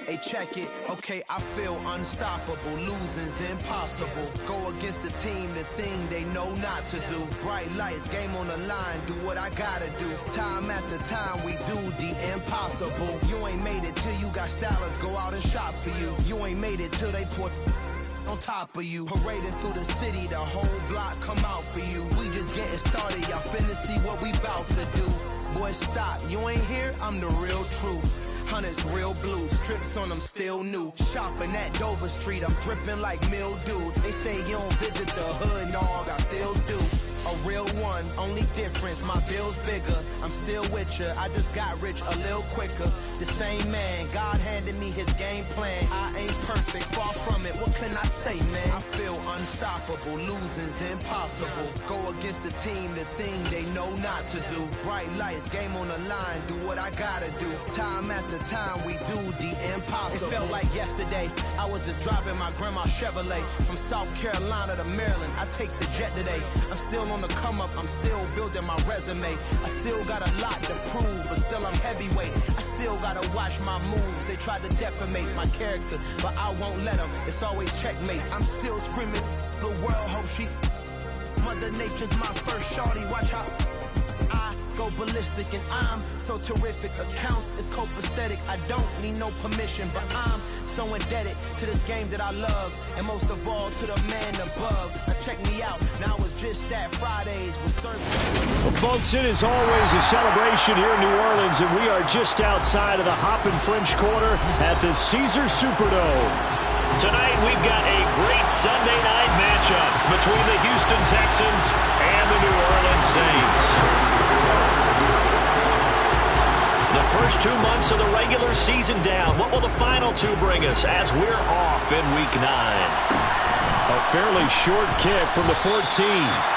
Hey, check it, okay, I feel unstoppable, losing's impossible. Go against the team, the thing they know not to do. Bright lights, game on the line, do what I gotta do. Time after time, we do the impossible. You ain't made it till you got stylists go out and shop for you. You ain't made it till they put on top of you. Parading through the city, the whole block come out for you. We just getting started, y'all finna see what we bout to do. Boy, stop, you ain't here, I'm the real truth. Hunters, real blue, strips on them still new. Shopping at Dover Street, I'm dripping like mildew. They say you don't visit the hood, dog, I still do. A real one, only difference, my bill's bigger. I'm still with ya, I just got rich a little quicker. The same man, God handed me his game plan. I ain't perfect, far from it, what can I say, man? I feel unstoppable, losing's impossible. Go against the team, the thing they know not to do. Bright lights, game on the line, do what I gotta do. Time after time, we do the impossible. It felt like yesterday, I was just driving my grandma's Chevrolet. From South Carolina to Maryland, I take the jet today. I'm still on the come up, I'm still building my resume. I still got a lot to prove, but still I'm heavyweight. I still gotta watch my moves. They try to defamate my character, but I won't let them. It's always checkmate. I'm still screaming, the world hope she. Mother Nature's my first shorty, watch how I go ballistic and I'm so terrific. Accounts is copacetic, I don't need no permission, but I'm so indebted to this game that I love, and most of all to the man above. Now check me out, now it's just that Fridays with service. Well, folks, it is always a celebration here in New Orleans, and we are just outside of the Hoppin' French Quarter at the Caesars Superdome. Tonight, we've got a great Sunday night matchup between the Houston Texans and the New Orleans Saints. The first 2 months of the regular season down. What will the final two bring us as we're off in Week 9? A fairly short kick from the 14.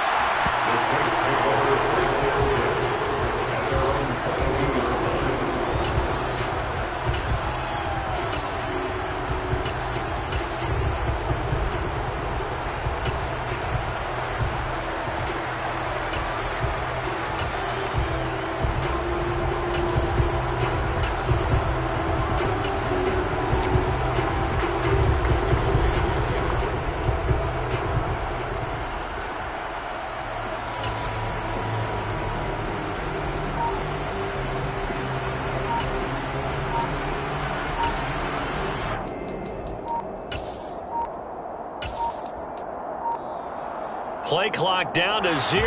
Play clock down to 0,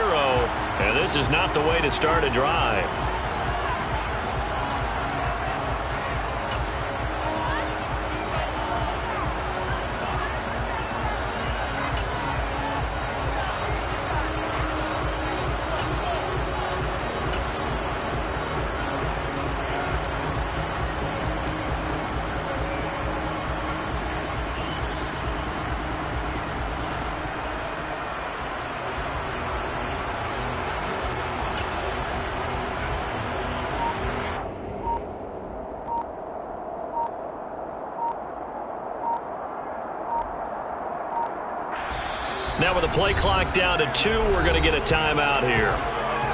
and this is not the way to start a drive. Now with the play clock down to 2, we're going to get a timeout here.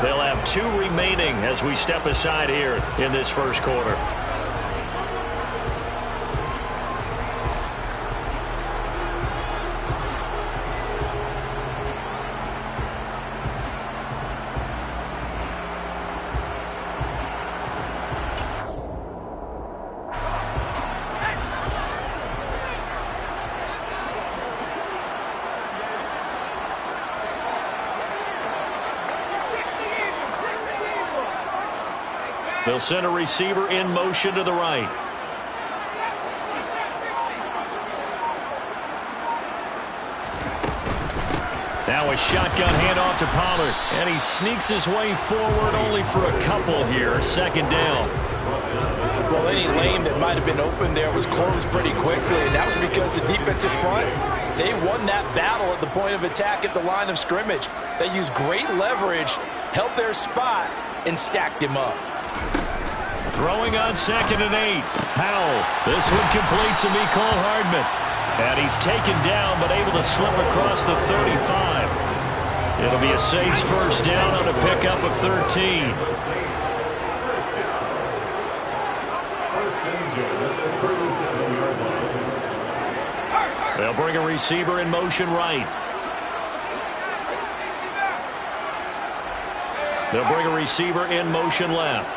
They'll have 2 remaining as we step aside here in this first quarter. They'll send a receiver in motion to the right. Now a shotgun handoff to Pollard, and he sneaks his way forward only for a couple here. Second down. Well, any lane that might have been open there was closed pretty quickly, and that was because the defensive front, they won that battle at the point of attack at the line of scrimmage. They used great leverage, held their spot, and stacked him up. Throwing on 2nd and 8. Powell. This one complete to Mecole Hardman. And he's taken down, but able to slip across the 35. It'll be a Saints first down on a pickup of 13. First and 10, number 37. They'll bring a receiver in motion right. They'll bring a receiver in motion left.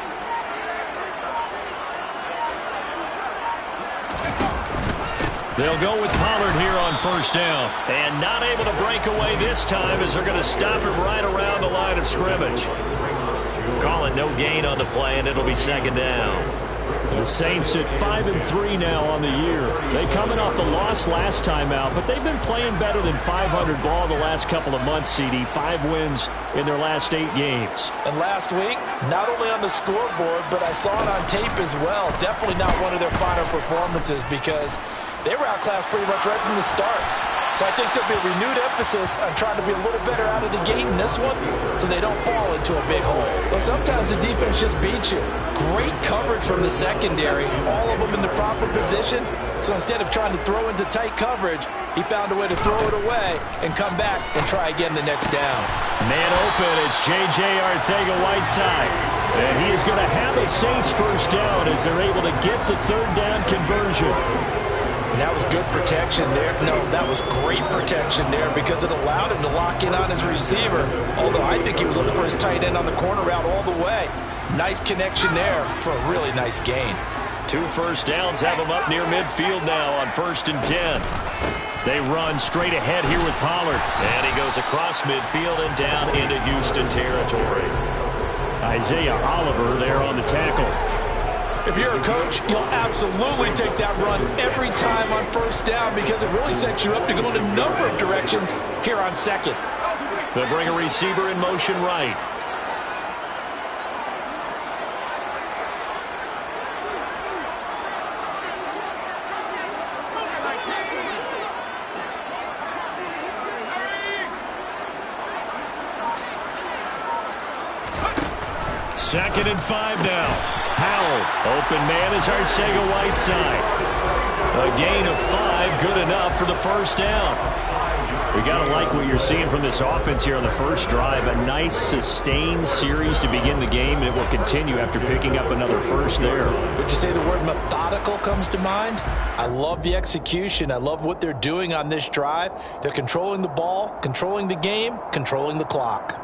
They'll go with Pollard here on first down. And not able to break away this time as they're going to stop him right around the line of scrimmage. Call it no gain on the play, and it'll be second down. So the Saints at 5-3 now on the year. They coming off the loss last time out, but they've been playing better than 500 ball the last couple of months, CD. 5 wins in their last 8 games. And last week, not only on the scoreboard, but I saw it on tape as well. Definitely not one of their finer performances because they were outclassed pretty much right from the start. So I think there'll be a renewed emphasis on trying to be a little better out of the gate in this one so they don't fall into a big hole. But sometimes the defense just beats you. Great coverage from the secondary, all of them in the proper position. So instead of trying to throw into tight coverage, he found a way to throw it away and come back and try again the next down. Man open, it's J.J. Arcega-Whiteside. And he is going to have a Saints first down as they're able to get the third down conversion. And that was good protection there. No, that was great protection there because it allowed him to lock in on his receiver. Although I think he was looking for his tight end on the corner route all the way. Nice connection there for a really nice gain. 2 first downs have him up near midfield now on 1st and 10. They run straight ahead here with Pollard. And he goes across midfield and down into Houston territory. Isaiah Oliver there on the tackle. If you're a coach, you'll absolutely take that run every time on first down because it really sets you up to go in a number of directions here on second. They'll bring a receiver in motion right. Second and 5 now. Powell, open man is Arcega-Whiteside. A gain of 5, good enough for the first down. You got to like what you're seeing from this offense here on the first drive. A nice sustained series to begin the game, and it will continue after picking up another first there. Would you say the word methodical comes to mind? I love the execution. I love what they're doing on this drive. They're controlling the ball, controlling the game, controlling the clock.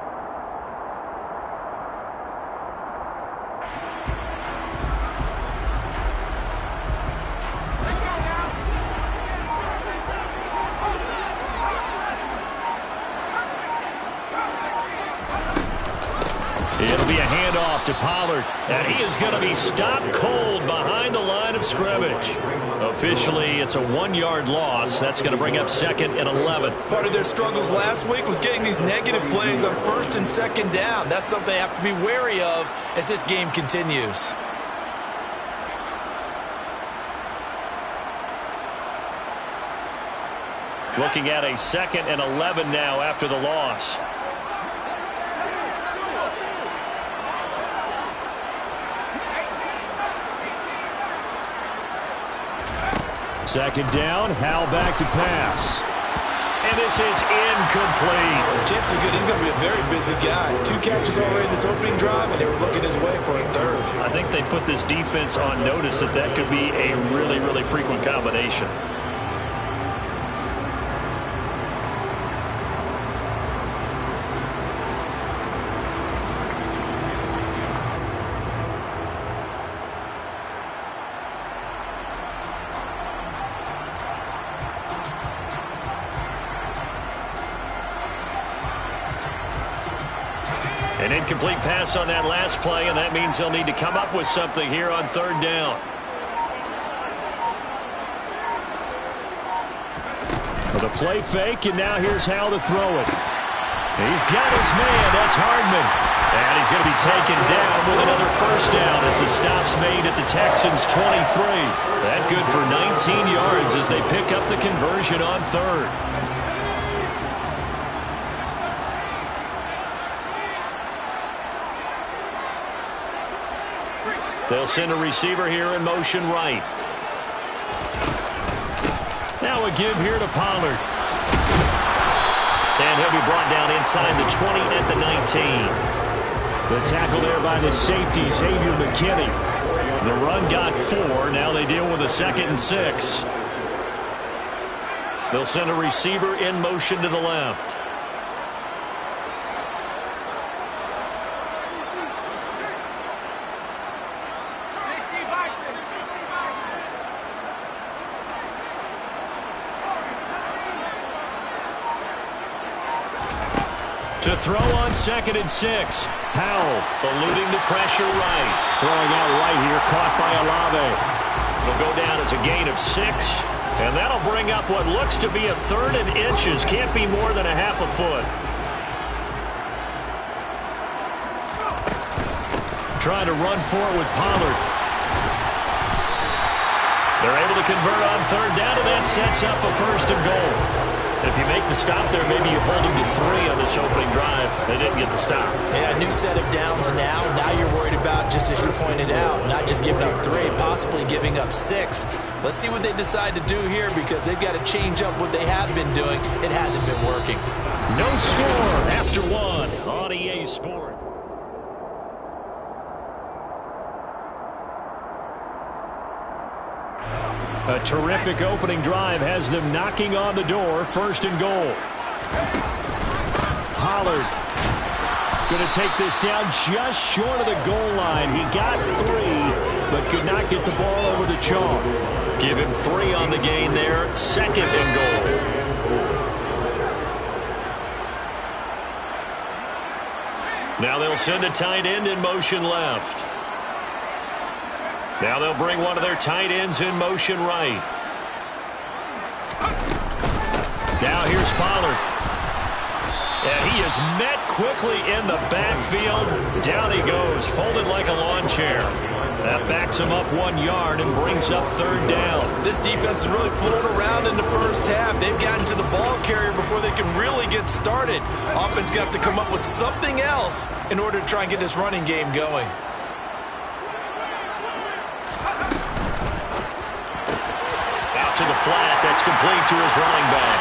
It'll be a handoff to Pollard, and he is going to be stopped cold behind the line of scrimmage. Officially, it's a 1-yard loss. That's going to bring up 2nd and 11. Part of their struggles last week was getting these negative plays on 1st and 2nd down. That's something they have to be wary of as this game continues. Looking at a 2nd and 11 now after the loss. Second down, Howell back to pass. And this is incomplete. Chances are good. He's going to be a very busy guy. 2 catches already in this opening drive, and they were looking his way for a 3rd. I think they put this defense on notice that could be a really, really frequent combination. An incomplete pass on that last play, and that means they'll need to come up with something here on 3rd down. For the play fake, and now here's how to throw it. He's got his man. That's Hardman. And he's going to be taken down with another first down as the stop's made at the Texans' 23. That good for 19 yards as they pick up the conversion on 3rd. They'll send a receiver here in motion right. Now a give here to Pollard. And he'll be brought down inside the 20 at the 19. The tackle there by the safety, Xavier McKinney. The run got 4. Now they deal with a 2nd and 6. They'll send a receiver in motion to the left. To throw on 2nd and 6. Powell eluding the pressure right. Throwing out right here, caught by Olave. It'll go down as a gain of 6. And that'll bring up what looks to be a 3rd and inches. Can't be more than a half a foot. Trying to run forward with Pollard. They're able to convert on 3rd down, and that sets up a 1st and goal. If you make the stop there, maybe you hold them to 3 on this opening drive. They didn't get the stop. Yeah, new set of downs now. Now you're worried about, just as you pointed out, not just giving up 3, possibly giving up 6. Let's see what they decide to do here, because they've got to change up what they have been doing. It hasn't been working. No score after 1 on EA Sports. A terrific opening drive has them knocking on the door. 1st and goal. Pollard going to take this down just short of the goal line. He got 3, but could not get the ball over the chalk. Give him 3 on the gain there. 2nd and goal. Now they'll send a tight end in motion left. Now they'll bring one of their tight ends in motion right. Now here's Pollard. And he is met quickly in the backfield. Down he goes, folded like a lawn chair. That backs him up 1 yard and brings up 3rd down. This defense is really fooled around in the first half. They've gotten to the ball carrier before they can really get started. Offense got to come up with something else in order to try and get this running game going. To the flat, that's complete to his running back.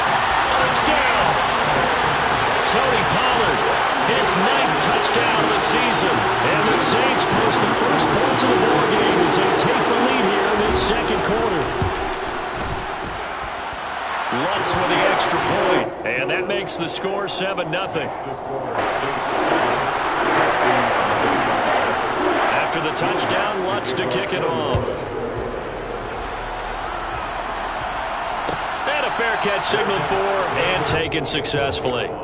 Touchdown! Tony Pollard, his 9th touchdown of the season. And the Saints post the first points of the ball game as they take the lead here in this 2nd quarter. Lutz with the extra point, and that makes the score 7-0. After the touchdown, Lutz to kick it off. Fair catch signaled for and taken successfully. The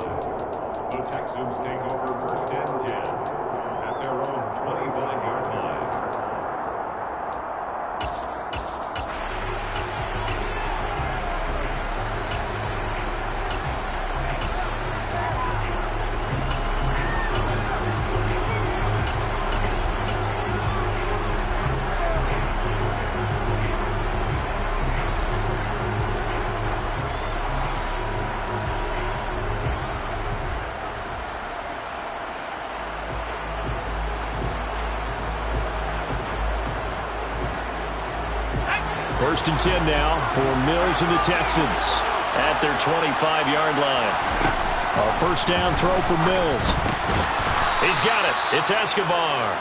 Texans take over 1st and 10 at their own 25-yard line. First and 10 now for Mills and the Texans at their 25-yard line. A 1st down throw for Mills. He's got it. It's Escobar.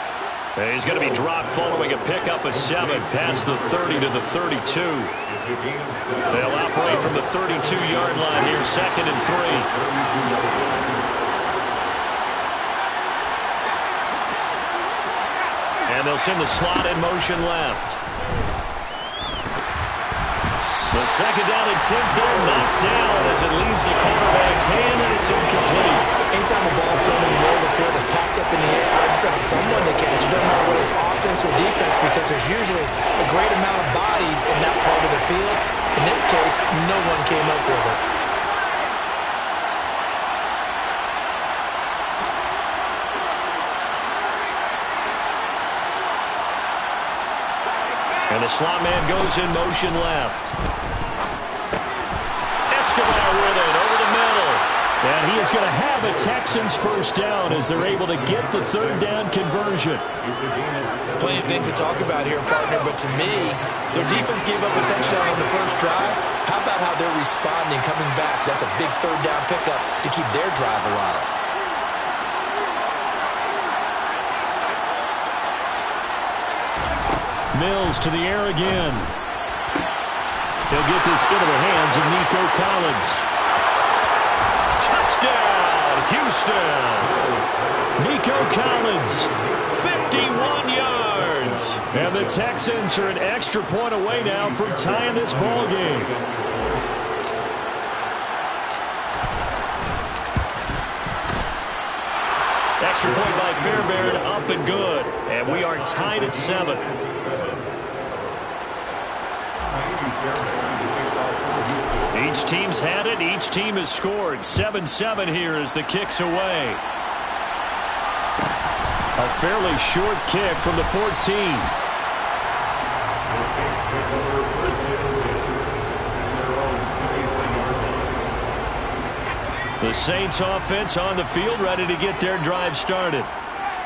He's going to be dropped following a pickup of 7 past the 30 to the 32. They'll operate from the 32-yard line here, 2nd and 3. And they'll send the slot in motion left. The 2nd down and 10th there, knocked down as it leaves the quarterback's hand, and it's incomplete. Anytime a ball thrown in the middle of the field is popped up in the air, I expect someone to catch it. Doesn't matter whether it's offense or defense, because there's usually a great amount of bodies in that part of the field. In this case, no one came up with it. And the slot man goes in motion left. Escobar with it over the middle. And he is going to have a Texans 1st down as they're able to get the 3rd down conversion. Plenty of things to talk about here, partner, but to me, their defense gave up a touchdown on the first drive. How about how they're responding, coming back? That's a big 3rd down pickup to keep their drive alive. Mills to the air again. He'll get this into the hands of Nico Collins. Touchdown, Houston. Nico Collins, 51 yards. And the Texans are an extra point away now from tying this ball game. Extra point by Fairbairn, up and good. And we are tied at 7. Each team's had it. Each team has scored. 7-7 here as the kick's away. A fairly short kick from the 14. The Saints offense on the field, ready to get their drive started.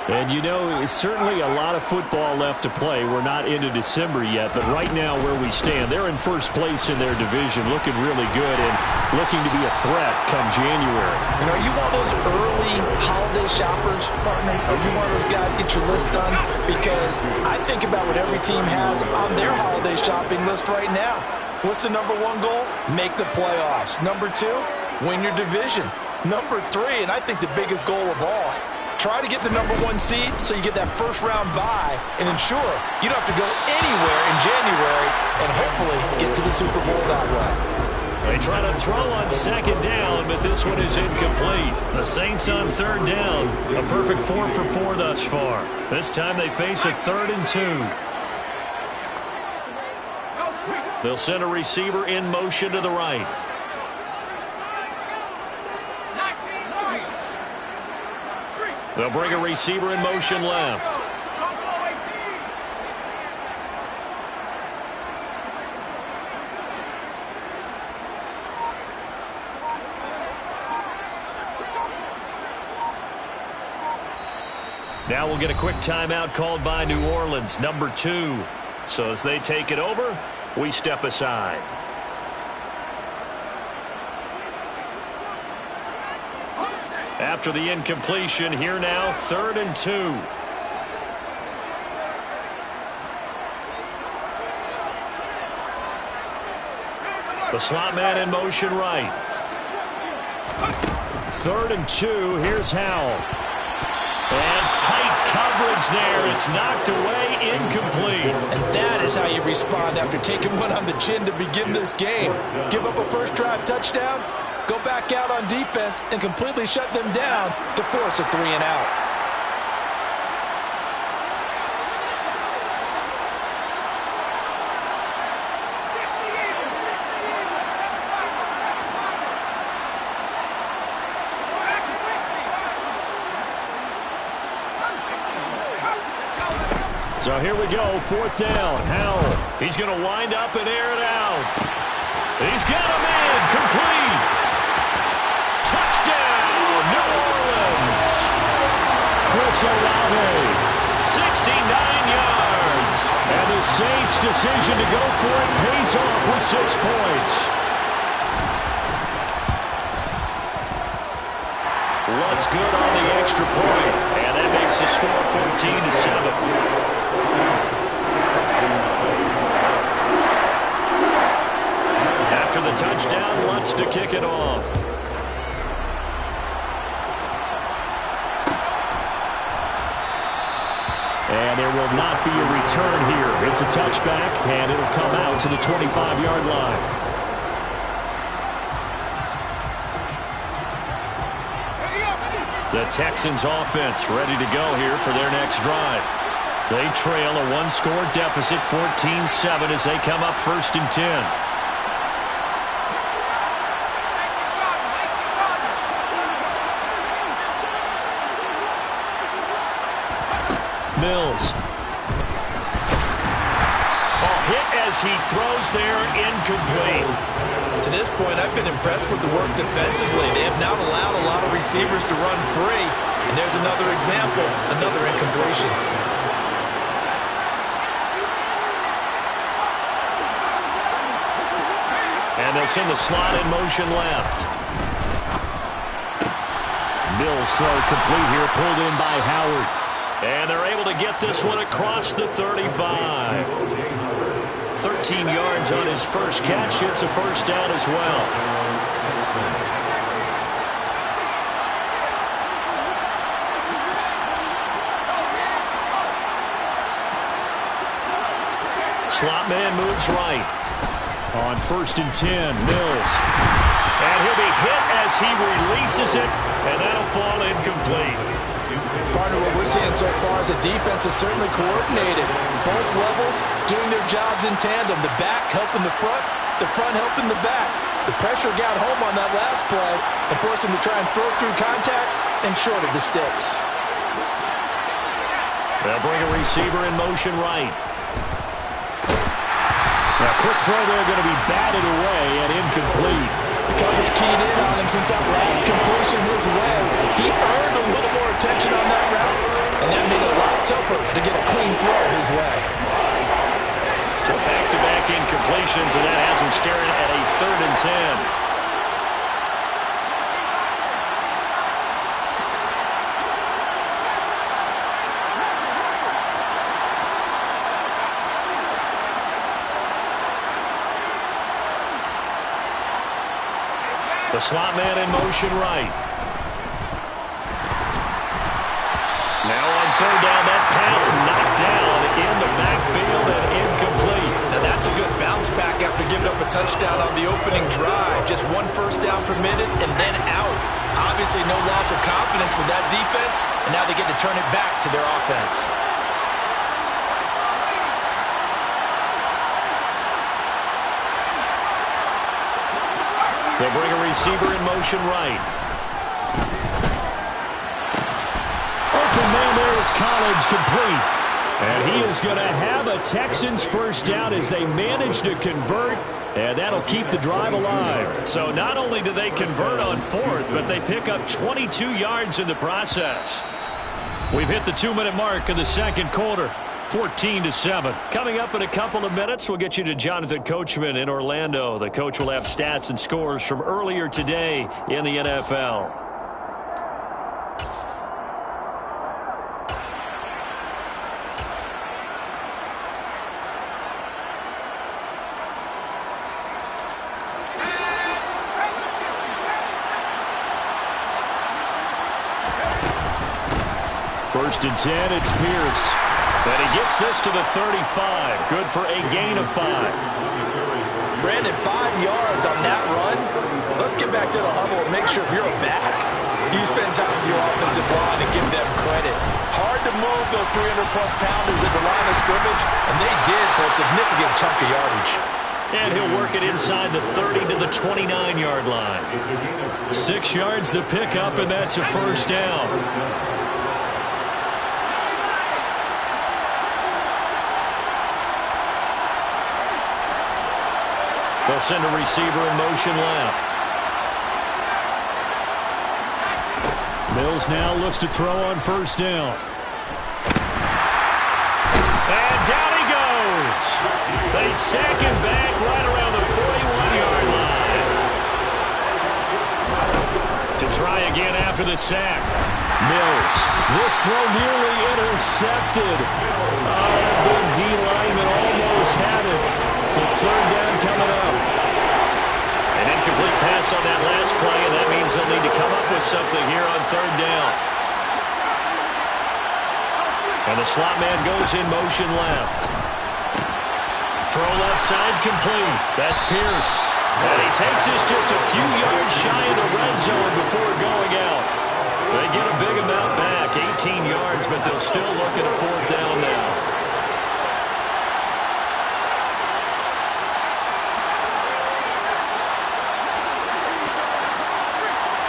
And, you know, certainly a lot of football left to play. We're not into December yet, but right now where we stand, they're in first place in their division, looking really good and looking to be a threat come January. You know, are you one of those early holiday shoppers, partner? Are you one of those guys get your list done? Because I think about what every team has on their holiday shopping list right now. What's the number 1 goal? Make the playoffs. Number 2, win your division. Number 3, and I think the biggest goal of all, try to get the number 1 seed so you get that first-round bye and ensure you don't have to go anywhere in January and hopefully get to the Super Bowl that way. They try to throw on second down, but this one is incomplete. The Saints on third down. A perfect 4 for 4 thus far. This time they face a 3rd and 2. They'll send a receiver in motion to the right. They'll bring a receiver in motion left. Now we'll get a quick timeout called by New Orleans, number 2. So as they take it over, we step aside. After the incompletion, here now, 3rd and 2. The slot man in motion right. 3rd and 2, here's Howell. And tight coverage there. It's knocked away, incomplete. And that is how you respond after taking one on the chin to begin this game. Give up a first drive touchdown, go back out on defense and completely shut them down to force a 3 and out. So here we go, 4th down. Howell, he's going to wind up and air it out. He's got a man, complete. Touchdown, New Orleans. Chris Olave, 69 yards. And the Saints' decision to go for it pays off with 6 points. What's good on the extra point? And that makes the score 14-7. After the touchdown, Lutz to kick it off. And there will not be a return here. It's a touchback, and it'll come out to the 25-yard line. The Texans offense ready to go here for their next drive. They trail a 1-score deficit, 14-7, as they come up 1st and 10. Mills. Hit as he throws there, incomplete. To this point, I've been impressed with the work defensively. They have not allowed a lot of receivers to run free. And there's another example, another incompletion. And they'll send the slot in motion left. Mills throw complete here, pulled in by Howard. And they're able to get this one across the 35. 13 yards on his first catch. It's a first down as well. Slot man moves right. On 1st and 10, Mills. And he'll be hit as he releases it, and that'll fall incomplete. Partner, what we're seeing so far is the defense is certainly coordinated. Both levels doing their jobs in tandem. The back helping the front helping the back. The pressure got home on that last play and forced him to try and throw through contact and short of the sticks. They'll bring a receiver in motion right. Now, quick throw there going to be batted away and incomplete. The coverage keyed in on him since that last completion his way. He earned a little more attention on that route, and that made it a lot tougher to get a clean throw his way. So back-to-back incompletions, and that has him staring at a 3rd and 10. The slot man in motion right. Now on 3rd down, that pass knocked down in the backfield and incomplete. Now that's a good bounce back after giving up a touchdown on the opening drive. Just 1 first down per minute and then out. Obviously no loss of confidence with that defense, and now they get to turn it back to their offense. They'll bring a receiver in motion right. Open man there is Collins, complete. And he is going to have a Texans first down as they manage to convert, and that'll keep the drive alive. So not only do they convert on 4th, but they pick up 22 yards in the process. We've hit the 2-minute mark in the 2nd quarter. 14-7. Coming up in a couple of minutes, we'll get you to Jonathan Coachman in Orlando. The coach will have stats and scores from earlier today in the NFL. First and 10, it's Pierce. And he gets this to the 35. Good for a gain of 5. Brandon, 5 yards on that run. Let's get back to the huddle and make sure if you're a back, you spend time with your offensive line and give them credit. Hard to move those 300-plus pounders at the line of scrimmage, and they did for a significant chunk of yardage. And he'll work it inside the 30 to the 29-yard line. 6 yards the pickup, and that's a first down. They'll send a receiver in motion left. Mills now looks to throw on first down. And down he goes. They sack him back right around the 41-yard line. To try again after the sack. Mills. This throw nearly intercepted. Big D lineman almost had it. But 3rd down coming up. An incomplete pass on that last play, and that means they'll need to come up with something here on 3rd down. And the slot man goes in motion left. Throw left side complete. That's Pierce. And he takes this just a few yards shy of the red zone before going out. They get a big amount back, 18 yards, but they'll still look at a 4th down now.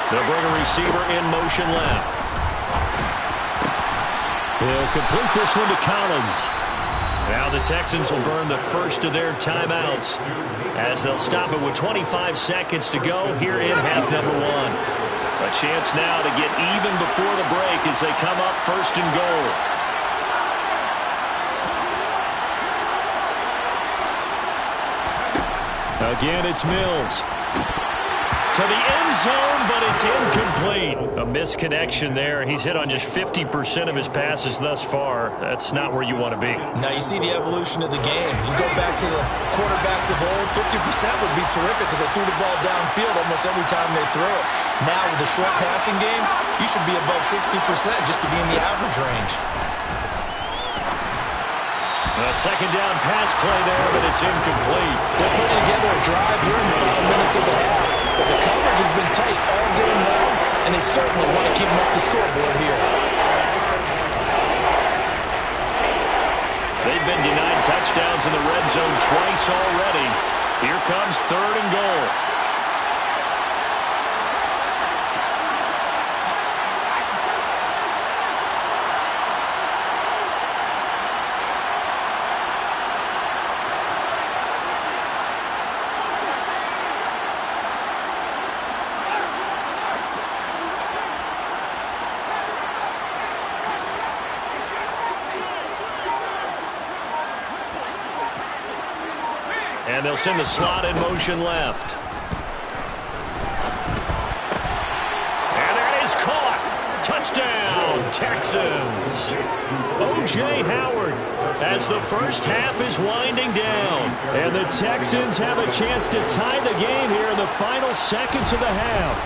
They'll bring a receiver in motion left. He'll complete this one to Collins. Now the Texans will burn the first of their timeouts as they'll stop it with 25 seconds to go here in half number 1. A chance now to get even before the break as they come up 1st and goal. Again, it's Mills. To to the end zone, but it's incomplete. A misconnection there. He's hit on just 50% of his passes thus far. That's not where you want to be. Now you see the evolution of the game. You go back to the quarterbacks of old, 50% would be terrific because they threw the ball downfield almost every time they threw it. Now with the short passing game, you should be above 60% just to be in the average range. A second down pass play there, but it's incomplete. They're putting together a drive here in the final minutes of the half. But the coverage has been tight all game long, and they certainly want to keep them up the scoreboard here. They've been denied touchdowns in the red zone twice already. Here comes 3rd and goal. And they'll send the slot in motion left. And that is caught. Touchdown, Texans. O.J. Howard as the first half is winding down. And the Texans have a chance to tie the game here in the final seconds of the half.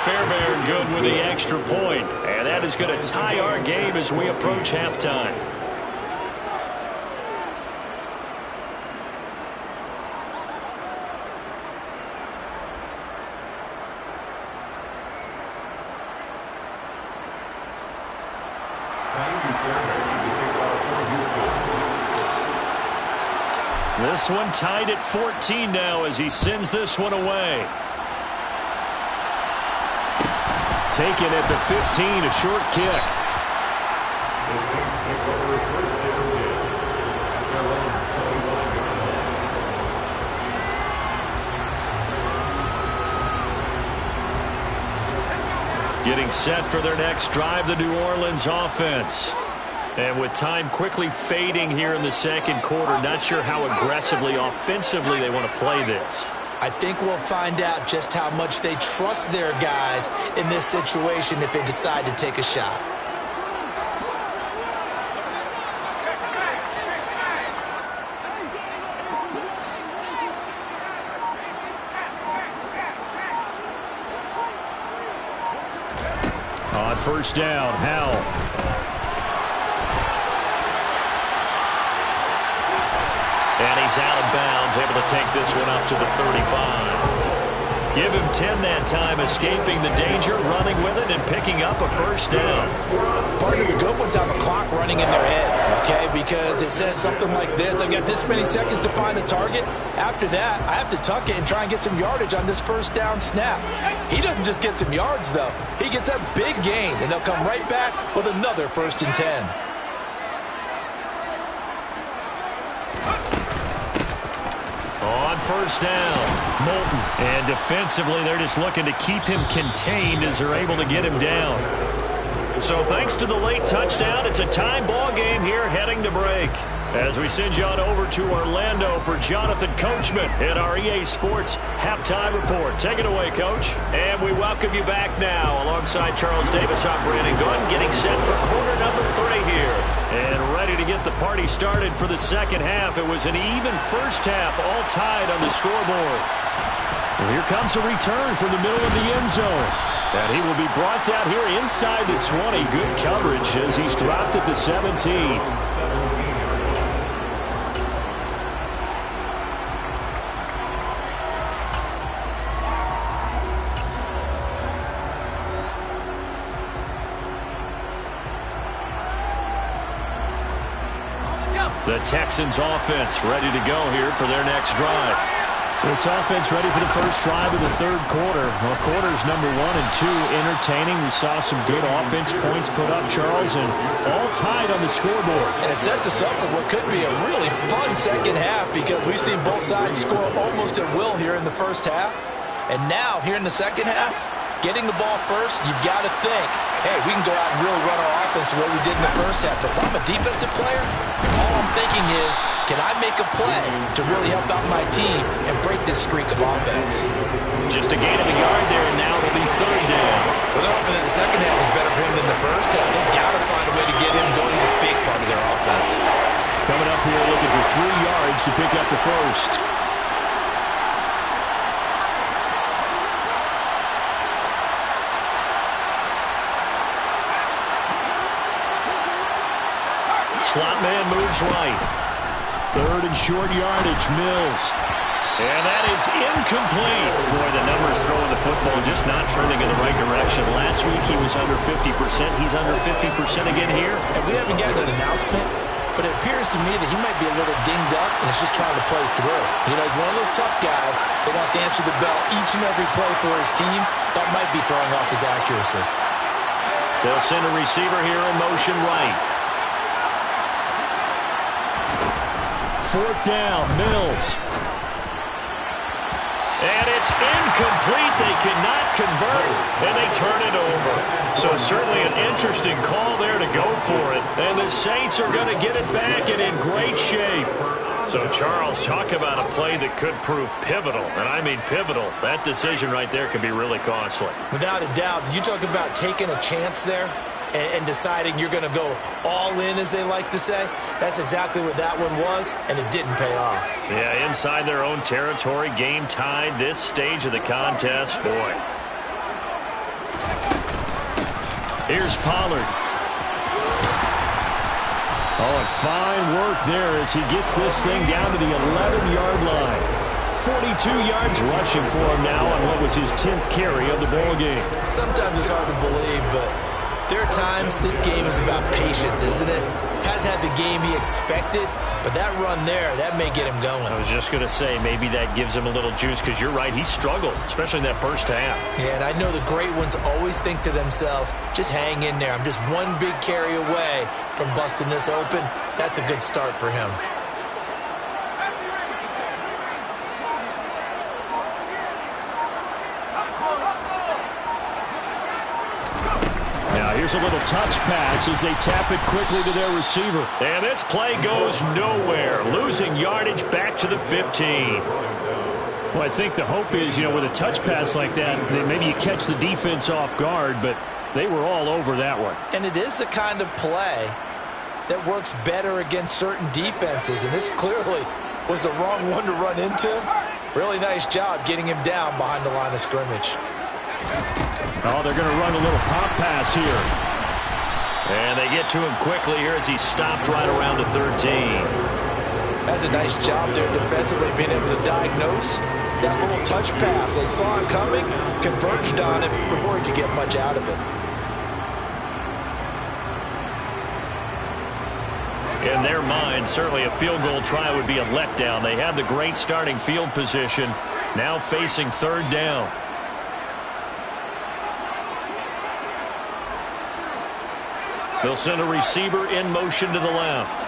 Fairbairn good with the extra point. And that is going to tie our game as we approach halftime. This one tied at 14 now as he sends this one away. Taken at the 15, a short kick. The Saints take over 1st and 10 at their own 21 yard line. Getting set for their next drive, the New Orleans offense. And with time quickly fading here in the second quarter, not sure how aggressively, offensively they want to play this. I think we'll find out just how much they trust their guys in this situation if they decide to take a shot. On 1st down, Howell. And he's out of bounds, able to take this one up to the 35. Give him 10 that time, escaping the danger, running with it, and picking up a 1st down. Partner, the good ones have a clock running in their head, okay? Because it says something like this: I've got this many seconds to find the target. After that, I have to tuck it and try and get some yardage on this 1st down snap. He doesn't just get some yards, though. He gets a big gain, and they'll come right back with another 1st and 10. On 1st down, Moulton. And defensively, they're just looking to keep him contained as they're able to get him down. So thanks to the late touchdown, it's a tie ball game here heading to break. As we send you on over to Orlando for Jonathan Coachman in our EA Sports Halftime Report. Take it away, Coach. And we welcome you back now alongside Charles Davis. I'm Brandon Gunn, getting set for quarter number 3 here. And ready to get the party started for the second half. It was an even first half, all tied on the scoreboard. Well, here comes a return from the middle of the end zone. And he will be brought down here inside the 20. Good coverage as he's dropped at the 17. The Texans offense ready to go here for their next drive. This offense ready for the first drive of the 3rd quarter. Well, quarters number 1 and 2 entertaining. We saw some good offense points put up, Charles, and all tied on the scoreboard. And it sets us up for what could be a really fun second half because we've seen both sides score almost at will here in the first half. And now, here in the second half, getting the ball first, you've got to think, hey, we can go out and really run our offense the way we did in the first half. But if I'm a defensive player, all I'm thinking is, can I make a play to really help out my team and break this streak of offense? Just a gain of a yard there, and now it'll be third down. Well, they're hoping that the second half is better for him than the first half. They've got to find a way to get him going. He's a big part of their offense. Coming up here looking for 3 yards to pick up the first. Slot man moves right. Third and short yardage, Mills. And that is incomplete. Boy, the numbers throwing the football just not trending in the right direction. Last week he was under 50%. He's under 50% again here. And we haven't gotten an announcement, but it appears to me that he might be a little dinged up and is just trying to play through. You know, he's one of those tough guys that wants to answer the bell each and every play for his team. That might be throwing off his accuracy. They'll send a receiver here in motion right. Fourth down, Mills. And it's incomplete. They cannot convert, and they turn it over. So certainly an interesting call there to go for it. And the Saints are going to get it back and in great shape. So, Charles, talk about a play that could prove pivotal. And I mean pivotal. That decision right there could be really costly. Without a doubt. You talk about taking a chance there and deciding you're going to go all in, as they like to say. That's exactly what that one was, and it didn't pay off. Yeah, inside their own territory, game tied, this stage of the contest. Boy. Here's Pollard. Oh, and fine work there as he gets this thing down to the 11-yard line. 42 yards rushing for him now on what was his 10th carry of the ball game. Sometimes it's hard to believe, but there are times this game is about patience, isn't it? Has had the game he expected, but that run there, that may get him going. I was just going to say, maybe that gives him a little juice, because you're right, he struggled, especially in that first half. Yeah, and I know the great ones always think to themselves, just hang in there. I'm just one big carry away from busting this open. That's a good start for him. Here's a little touch pass as they tap it quickly to their receiver. And this play goes nowhere. Losing yardage back to the 15. Well, I think the hope is, with a touch pass like that, that maybe you catch the defense off guard, but they were all over that one. And it is the kind of play that works better against certain defenses, and this clearly was the wrong one to run into. Really nice job getting him down behind the line of scrimmage. Oh, they're going to run a little pop pass here. And they get to him quickly here as he stopped right around the 13. That's a nice job there defensively, being able to diagnose that little touch pass. They saw it coming, converged on it before he could get much out of it. In their mind, certainly a field goal try would be a letdown. They had the great starting field position, now facing third down. They'll send a receiver in motion to the left.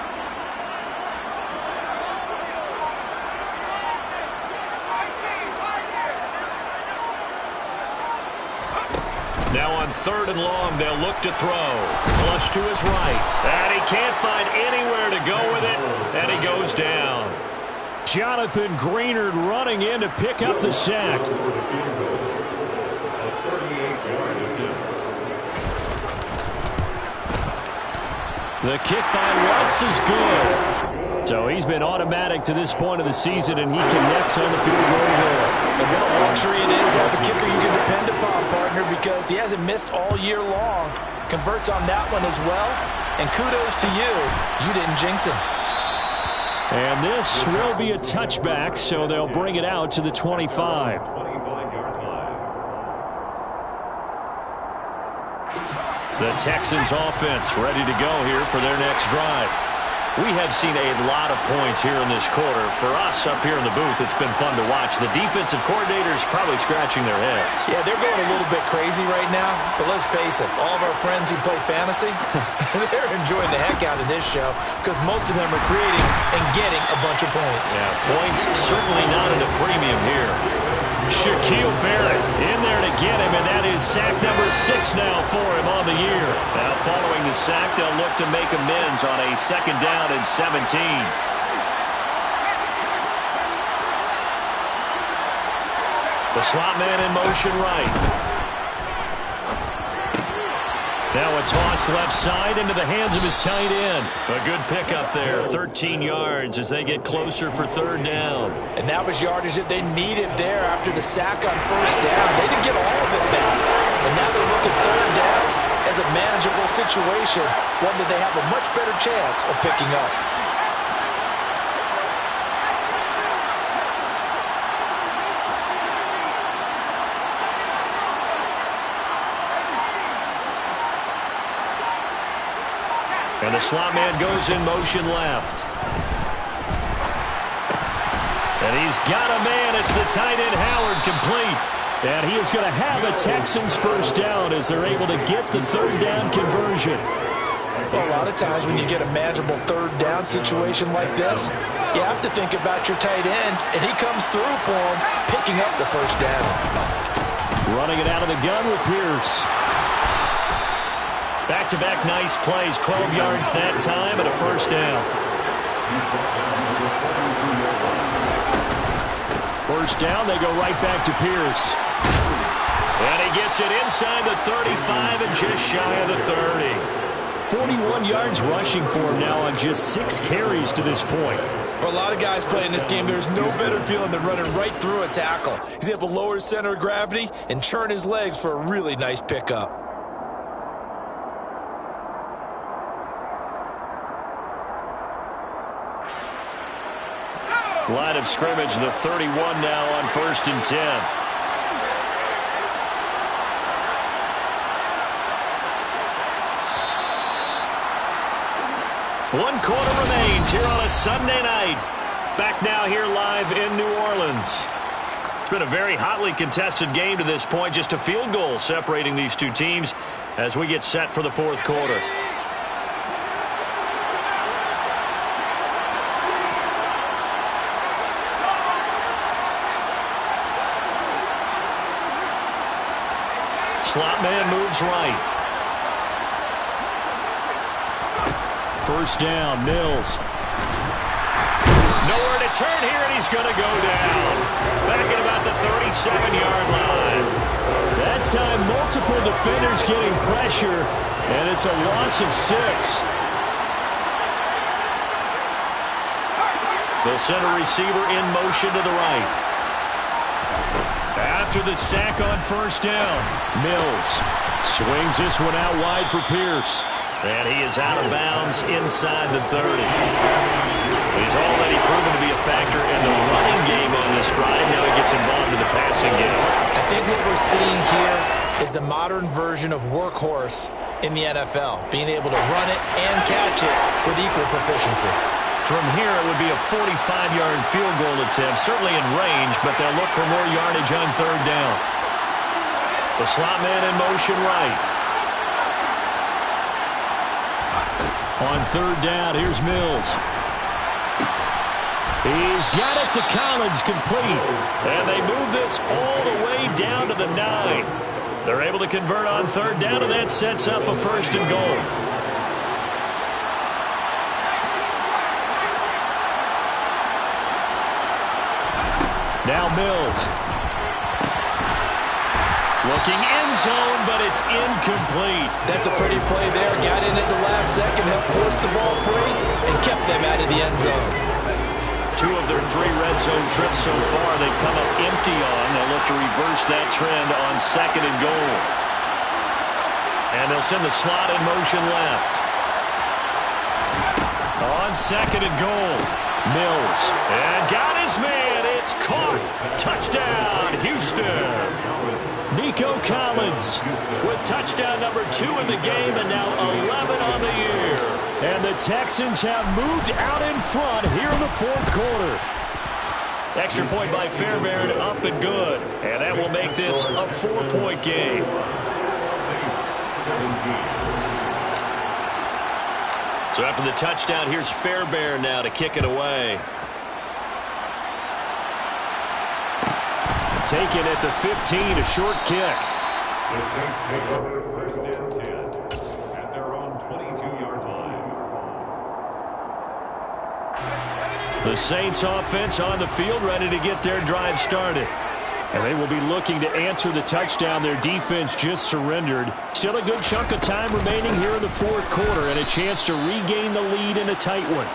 Now on third and long, they'll look to throw. Flush to his right. And he can't find anywhere to go with it. And he goes down. Jonathan Greenard running in to pick up the sack. The kick by Watts is good. So he's been automatic to this point of the season, and he connects on the field goal there. And what a luxury it is to have a kicker you can depend upon, partner, because he hasn't missed all year long. Converts on that one as well. And kudos to you. You didn't jinx him. And this will be a touchback, so they'll bring it out to the 25. The Texans offense ready to go here for their next drive. We have seen a lot of points here in this quarter. For us up here in the booth, it's been fun to watch. The defensive coordinators probably scratching their heads. Yeah, they're going a little bit crazy right now. But let's face it, all of our friends who play fantasy, they're enjoying the heck out of this show because most of them are creating and getting a bunch of points. Yeah, points certainly not at a premium here. Shaquille Barrett in there to get him, and that is sack number 6 now for him on the year. Now following the sack, they'll look to make amends on a second down and 17. The slot man in motion right. Now a toss left side into the hands of his tight end. A good pickup there, 13 yards as they get closer for third down. And that was yardage that they needed there after the sack on first down. They didn't get all of it back. And now they're looking third down as a manageable situation, one that they have a much better chance of picking up. And the slot man goes in motion left. And he's got a man. It's the tight end Howard, complete. And he is going to have a Texans first down as they're able to get the third down conversion. Well, a lot of times when you get a manageable third down situation like this, you have to think about your tight end, and he comes through for him, picking up the first down. Running it out of the gun with Pierce. Back-to-back nice plays, 12 yards that time and a first down. First down, they go right back to Pierce. And he gets it inside the 35 and just shy of the 30. 41 yards rushing for him now on just 6 carries to this point. For a lot of guys playing this game, there's no better feeling than running right through a tackle. He's able to lower his center of gravity and churn his legs for a really nice pickup. Line of scrimmage, the 31 now on 1st and 10. One quarter remains here on a Sunday night. Back now here live in New Orleans. It's been a very hotly contested game to this point. Just a field goal separating these two teams as we get set for the fourth quarter. Slot man moves right. First down, Mills. Nowhere to turn here, and he's going to go down. Back at about the 37-yard line. That time, multiple defenders getting pressure, and it's a loss of 6. The center receiver in motion to the right. After the sack on first down, Mills swings this one out wide for Pierce. And he is out of bounds inside the 30. He's already proven to be a factor in the running game on this drive. Now he gets involved in the passing game. I think what we're seeing here is the modern version of workhorse in the NFL, being able to run it and catch it with equal proficiency. From here, it would be a 45-yard field goal attempt, certainly in range, but they'll look for more yardage on third down. The slot man in motion right. On third down, here's Mills. He's got it to Collins, complete. And they move this all the way down to the 9. They're able to convert on third down, and that sets up a first and goal. Now Mills. Looking end zone, but it's incomplete. That's a pretty play there. Got in at the last second, helped force the ball free, and kept them out of the end zone. 2 of their 3 red zone trips so far they've come up empty on. They'll look to reverse that trend on second and goal. And they'll send the slot in motion left. On second and goal, Mills. And got his man. It's caught. Touchdown, Houston. Nico Collins with touchdown number 2 in the game and now 11 on the year. And the Texans have moved out in front here in the fourth quarter. Extra point by Fairbairn, up and good. And that will make this a 4-point game. Saints 17. So after the touchdown, here's Fairbairn now to kick it away. Taken at the 15, a short kick. The Saints take over first and 10 at their own 22-yard line. The Saints offense on the field, ready to get their drive started. And they will be looking to answer the touchdown their defense just surrendered. Still a good chunk of time remaining here in the fourth quarter and a chance to regain the lead in a tight one.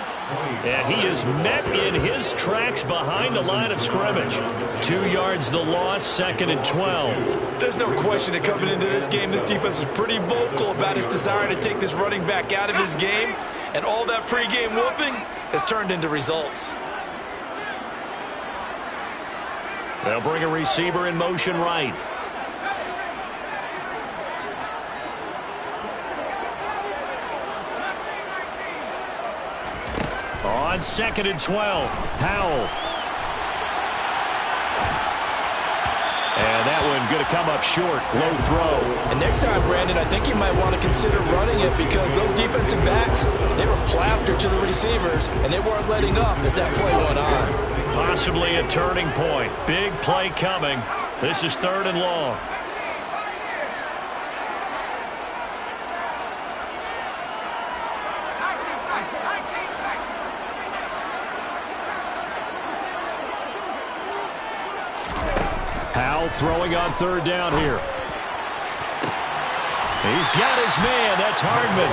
And he is met in his tracks behind the line of scrimmage. 2 yards the loss, 2nd and 12. There's no question that coming into this game, this defense was pretty vocal about its desire to take this running back out of his game. And all that pregame wolfing has turned into results. They'll bring a receiver in motion right. On 2nd and 12, Howell. And that one going to come up short, low throw. And next time, Brandon, I think you might want to consider running it because those defensive backs, they were plastered to the receivers, and they weren't letting up as that play went on. Possibly a turning point. Big play coming. This is 3rd and long. Howell throwing on 3rd down here. He's got his man. That's Hardman.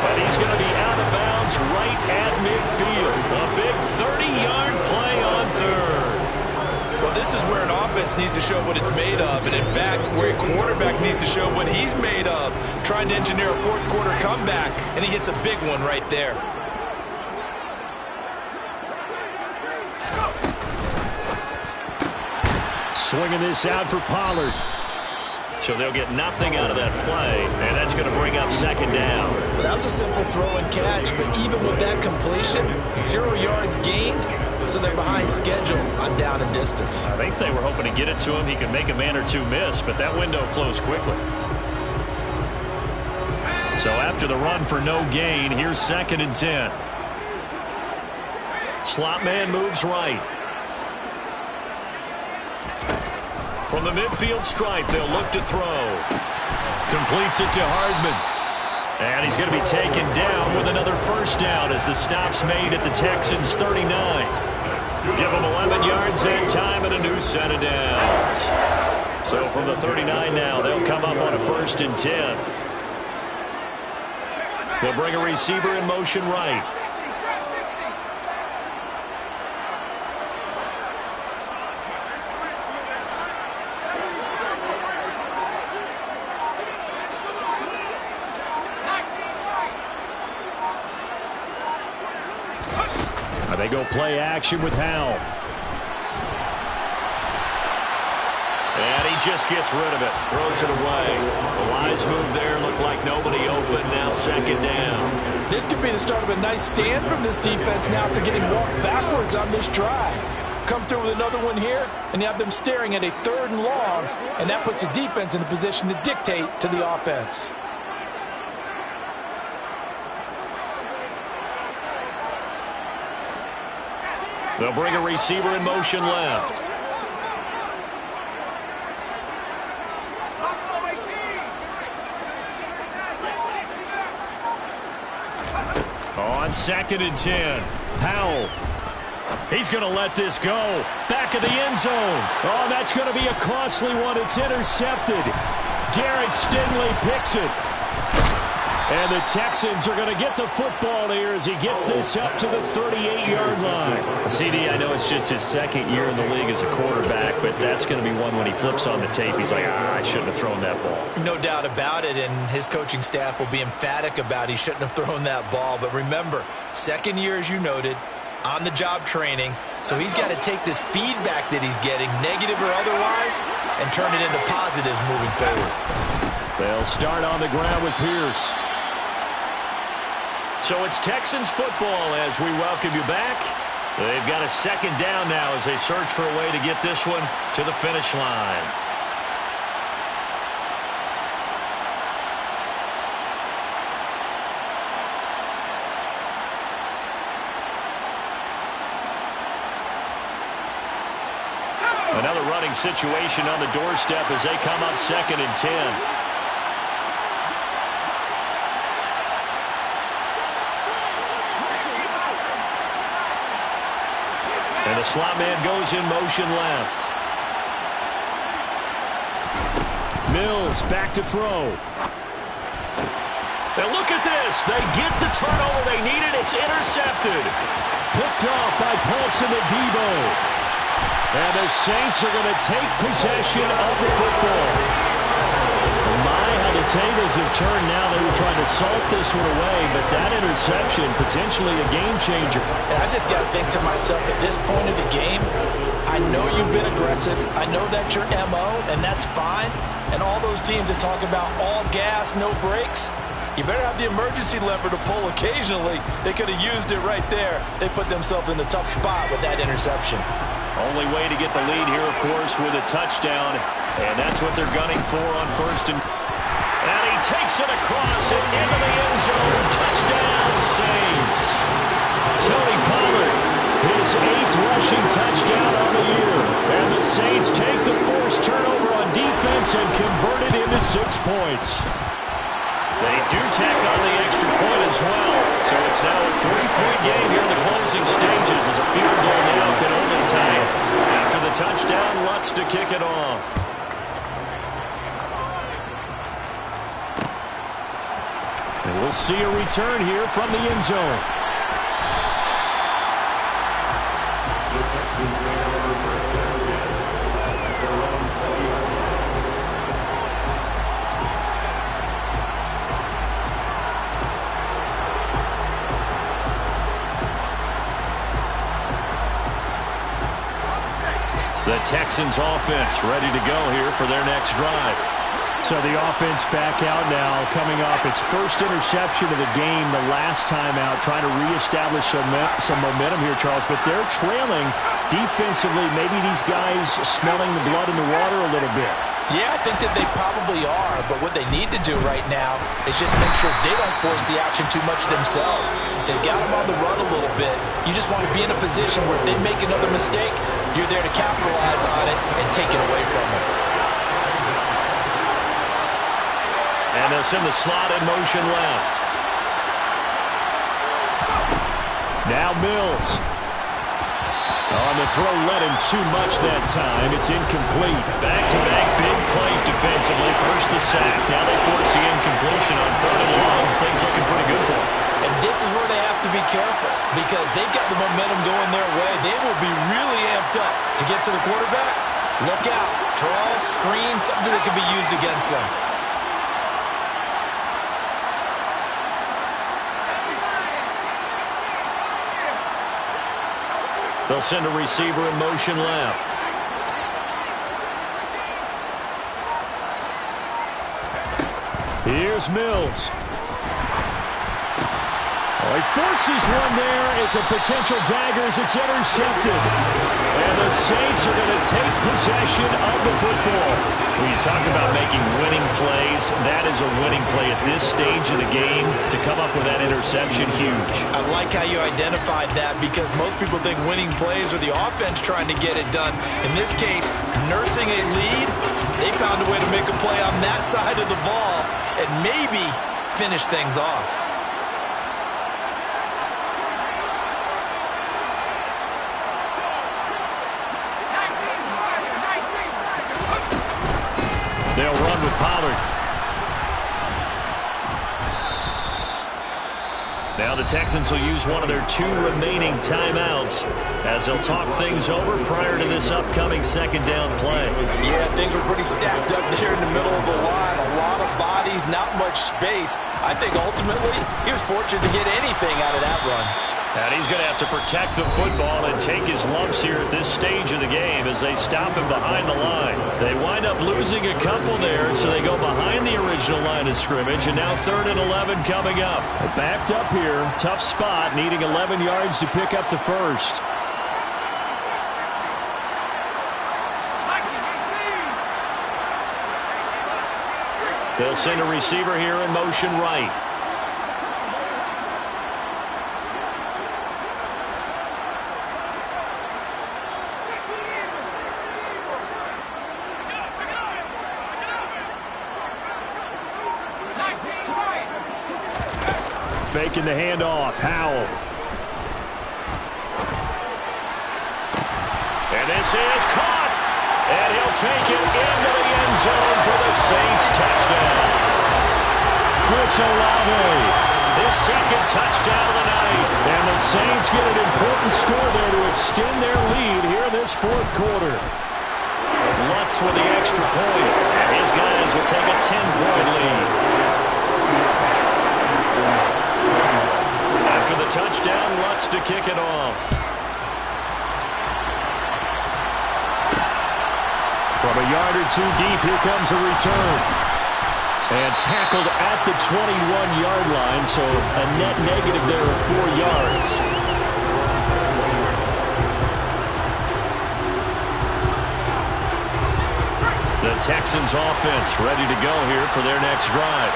But he's going to be out of bounds right at midfield. A big 30-yard play on 3rd. Well, this is where an offense needs to show what it's made of. And, in fact, where a quarterback needs to show what he's made of. Trying to engineer a fourth-quarter comeback, and he hits a big one right there. Swinging this out for Pollard. So they'll get nothing out of that play, and that's going to bring up 2nd down. Well, that was a simple throw and catch, but even with that completion, 0 yards gained, so they're behind schedule on down and distance. I think they were hoping to get it to him. He could make a man or two miss, but that window closed quickly. So after the run for no gain, here's 2nd and 10. Slot man moves right. From the midfield stripe, they'll look to throw. Completes it to Hardman. And he's going to be taken down with another 1st down as the stop's made at the Texans' 39. Give them 11 yards that time and a new set of downs. So from the 39 now, they'll come up on a 1st and 10. They'll bring a receiver in motion right. They go play action with Howell. And he just gets rid of it. Throws it away. A wise move there. Looked like nobody open. Now 2nd down. This could be the start of a nice stand from this defense now after getting walked backwards on this drive. Come through with another one here, and you have them staring at a 3rd and long, and that puts the defense in a position to dictate to the offense. They'll bring a receiver in motion left. On 2nd and 10, Howell. He's going to let this go. Back of the end zone. Oh, that's going to be a costly one. It's intercepted. Derek Stingley picks it. And the Texans are going to get the football here as he gets this up to the 38-yard line. CD, I know it's just his 2nd year in the league as a quarterback, but that's going to be one when he flips on the tape. He's like, I shouldn't have thrown that ball. No doubt about it, and his coaching staff will be emphatic about he shouldn't have thrown that ball. But remember, 2nd year, as you noted, on-the-job training, so he's got to take this feedback that he's getting, negative or otherwise, and turn it into positives moving forward. They'll start on the ground with Pierce. So it's Texans football as we welcome you back. They've got a 2nd down now as they search for a way to get this one to the finish line. Another running situation on the doorstep as they come up 2nd and 10. And the slot man goes in motion left. Mills back to throw. And look at this. They get the turnover they needed. It's intercepted. Picked off by Paulson Adebo. And the Saints are going to take possession of the football. My, how the tables have turned now. They were trying to salt this one away, but that interception, potentially a game changer. And I just got to think to myself, at this point of the game, I know you've been aggressive. I know that's your MO, and that's fine. And all those teams that talk about all gas, no brakes, you better have the emergency lever to pull occasionally. They could have used it right there. They put themselves in a tough spot with that interception. Only way to get the lead here, of course, with a touchdown. And that's what they're gunning for on first. And he takes it across and into the end zone. Touchdown, Saints. Tony Pollard, his 8th rushing touchdown on the year. And the Saints take the forced turnover on defense and convert it into 6 points. They do tack on the extra point as well. So it's now a 3-point game here in the closing stages as a field goal now can only tie it. After the touchdown, Lutz to kick it off. And we'll see a return here from the end zone. The Texans take over first and 10 at their own 20-yard line. The Texans offense ready to go here for their next drive. So the offense back out now, coming off its first interception of the game the last time out, trying to reestablish some momentum here, Charles. But they're trailing defensively. Maybe these guys smelling the blood in the water a little bit. Yeah, I think that they probably are, but what they need to do right now is just make sure they don't force the action too much themselves. They've got them on the run a little bit. You just want to be in a position where if they make another mistake, you're there to capitalize on it and take it away from them. And they'll send the slot in motion left. Now Mills. On the throw, led him too much that time. It's incomplete. Back-to-back big plays defensively. First the sack. Now they force the incompletion on 3rd and long. Things looking pretty good for them. And this is where they have to be careful because they've got the momentum going their way. They will be really amped up to get to the quarterback. Look out. Draw, screen, something that can be used against them. They'll send a receiver in motion left. Here's Mills. Oh, he forces one there. It's a potential dagger as it's intercepted. And the Saints are going to take possession of the football. When you talk about making winning plays, that is a winning play at this stage of the game. To come up with that interception, huge. I like how you identified that because most people think winning plays are the offense trying to get it done. In this case, nursing a lead, they found a way to make a play on that side of the ball and maybe finish things off. They'll run with Pollard. Now the Texans will use one of their 2 remaining timeouts as they'll talk things over prior to this upcoming 2nd down play. Yeah, things were pretty stacked up there in the middle of the line. A lot of bodies, not much space. I think ultimately he was fortunate to get anything out of that run. And he's going to have to protect the football and take his lumps here at this stage of the game as they stop him behind the line. They wind up losing a couple there, so they go behind the original line of scrimmage, and now 3rd and 11 coming up. Backed up here, tough spot, needing 11 yards to pick up the first. They'll send a receiver here in motion right. Faking the handoff. Howell. And this is caught. And he'll take it into the end zone for the Saints touchdown. Chris Olave, his second touchdown of the night. And the Saints get an important score there to extend their lead here in this fourth quarter. Lutz with the extra point, and his guys will take a 10-point lead. After the touchdown, Lutz to kick it off. From a yard or two deep, here comes a return. And tackled at the 21-yard line, so a net negative there of 4 yards. The Texans offense ready to go here for their next drive.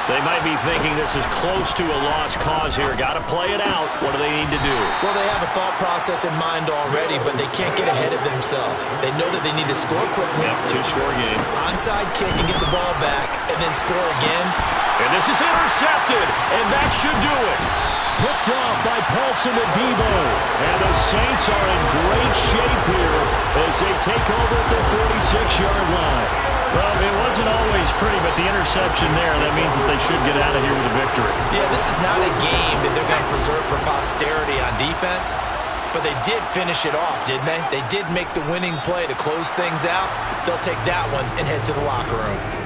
They might be thinking this is close to a lost cause here. Got to play it out. What do they need to do? Well, they have a thought process in mind already, but they can't get ahead of themselves. They know that they need to score quickly. Yep, 2-score game. Onside kick and get the ball back, and then score again. And this is intercepted, and that should do it. Picked off by Paulson Adebo. And the Saints are in great shape here as they take over at the 46-yard line. Well, it wasn't always pretty, but the interception there, that means that they should get out of here with a victory. Yeah, this is not a game that they're going to preserve for posterity on defense, but they did finish it off, didn't they? They did make the winning play to close things out. They'll take that one and head to the locker room.